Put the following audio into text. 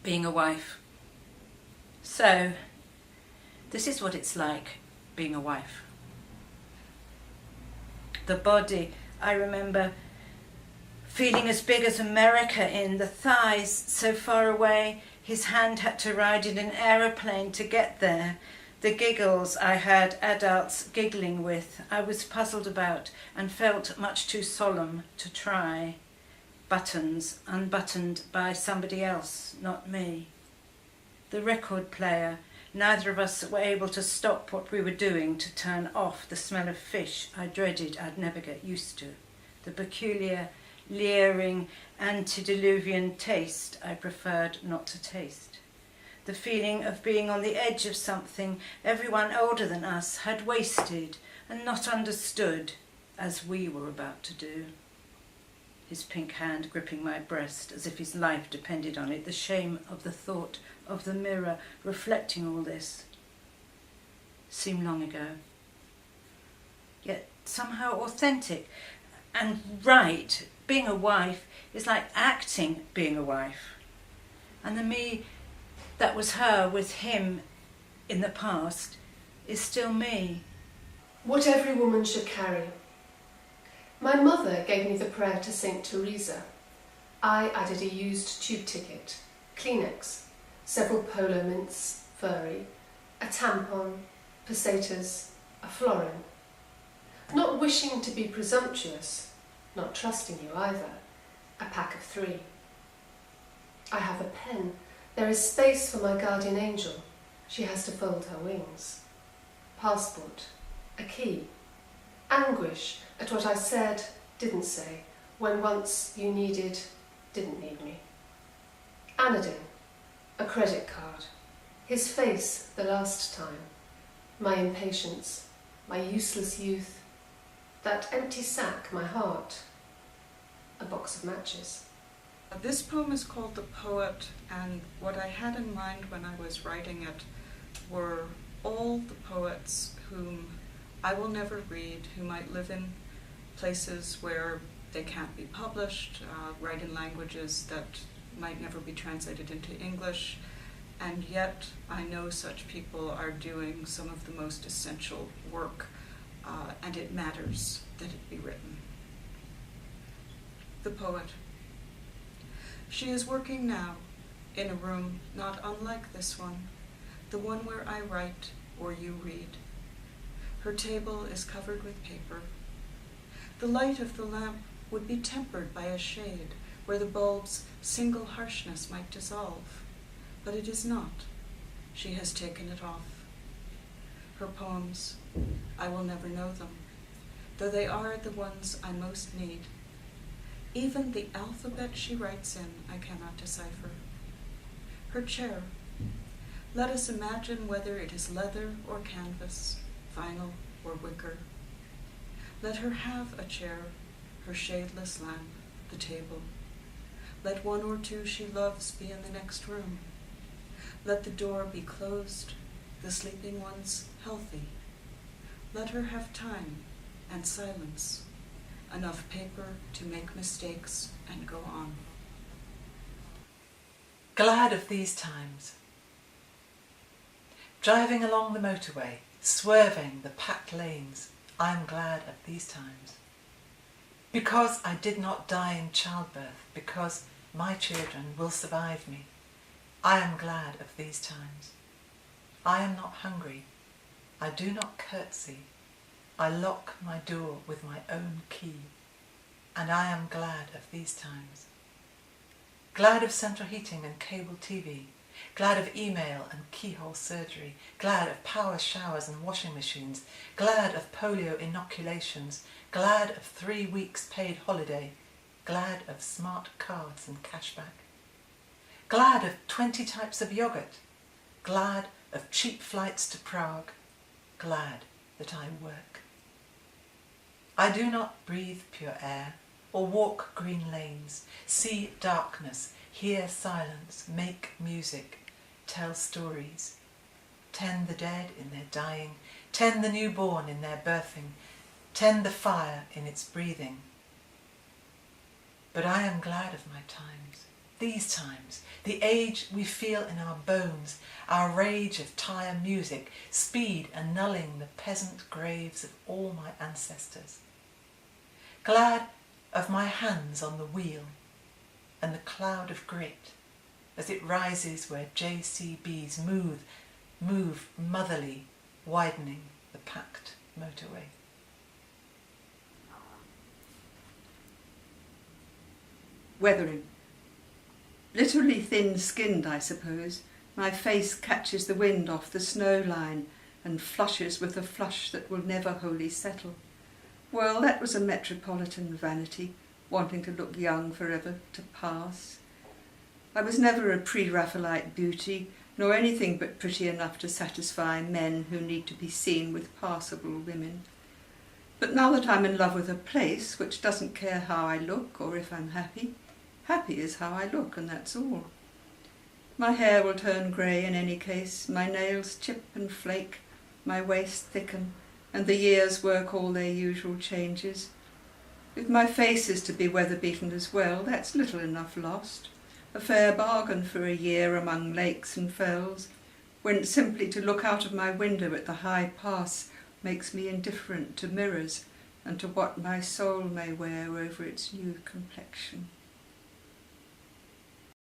being a wife. So, this is what it's like being a wife. The body, I remember feeling as big as America in the thighs, so far away his hand had to ride in an aeroplane to get there. The giggles I heard adults giggling with, I was puzzled about and felt much too solemn to try. Buttons unbuttoned by somebody else, not me. The record player, neither of us were able to stop what we were doing to turn off the smell of fish I dreaded I'd never get used to. The peculiar, leering, antediluvian taste I preferred not to taste. The feeling of being on the edge of something everyone older than us had wasted and not understood, as we were about to do. His pink hand gripping my breast as if his life depended on it, the shame of the thought of the mirror reflecting all this seemed long ago, yet somehow authentic and right. Being a wife is like acting being a wife, and the me that was her with him in the past is still me. What every woman should carry. My mother gave me the prayer to St. Teresa. I added a used tube ticket, Kleenex, several polo mints, furry, a tampon, pesetas, a florin. Not wishing to be presumptuous, not trusting you either, a pack of 3. I have a pen. There is space for my guardian angel. She has to fold her wings. Passport, a key. Anguish at what I said, didn't say, when once you didn't need me. Anodyne, a credit card. His face the last time. My impatience, my useless youth. That empty sack, my heart. A box of matches. This poem is called The Poet, and what I had in mind when I was writing it were all the poets whom I will never read, who might live in places where they can't be published, write in languages that might never be translated into English, and yet I know such people are doing some of the most essential work, and it matters that it be written. The Poet. She is working now in a room not unlike this one, the one where I write or you read. Her table is covered with paper. The light of the lamp would be tempered by a shade where the bulb's single harshness might dissolve, but it is not. She has taken it off. Her poems, I will never know them, though they are the ones I most need. Even the alphabet she writes in, I cannot decipher. Her chair. Let us imagine whether it is leather or canvas, vinyl or wicker. Let her have a chair, her shadeless lamp, the table. Let one or two she loves be in the next room. Let the door be closed, the sleeping ones healthy. Let her have time and silence, enough paper to make mistakes and go on. Glad of these times. Driving along the motorway, swerving the packed lanes, I am glad of these times. Because I did not die in childbirth, because my children will survive me, I am glad of these times. I am not hungry. I do not curtsy. I lock my door with my own key, and I am glad of these times. Glad of central heating and cable TV, glad of email and keyhole surgery, glad of power showers and washing machines, glad of polio inoculations, glad of 3 weeks paid holiday, glad of smart cards and cashback, glad of 20 types of yogurt, glad of cheap flights to Prague, glad that I work. I do not breathe pure air, or walk green lanes, see darkness, hear silence, make music, tell stories, tend the dead in their dying, tend the newborn in their birthing, tend the fire in its breathing. But I am glad of my times. these times, the age we feel in our bones, our rage of tire music, speed annulling the peasant graves of all my ancestors. Glad of my hands on the wheel and the cloud of grit as it rises where JCBs move motherly, widening the packed motorway. Weathering. Literally thin-skinned, I suppose. My face catches the wind off the snow line and flushes with a flush that will never wholly settle. Well, that was a metropolitan vanity, wanting to look young forever, to pass. I was never a pre-Raphaelite beauty, nor anything but pretty enough to satisfy men who need to be seen with passable women. But now that I'm in love with a place which doesn't care how I look or if I'm happy, happy is how I look, and that's all. My hair will turn grey in any case, my nails chip and flake, my waist thicken, and the years work all their usual changes. If my face is to be weather-beaten as well, that's little enough lost. A fair bargain for a year among lakes and fells, when simply to look out of my window at the high pass makes me indifferent to mirrors and to what my soul may wear over its new complexion.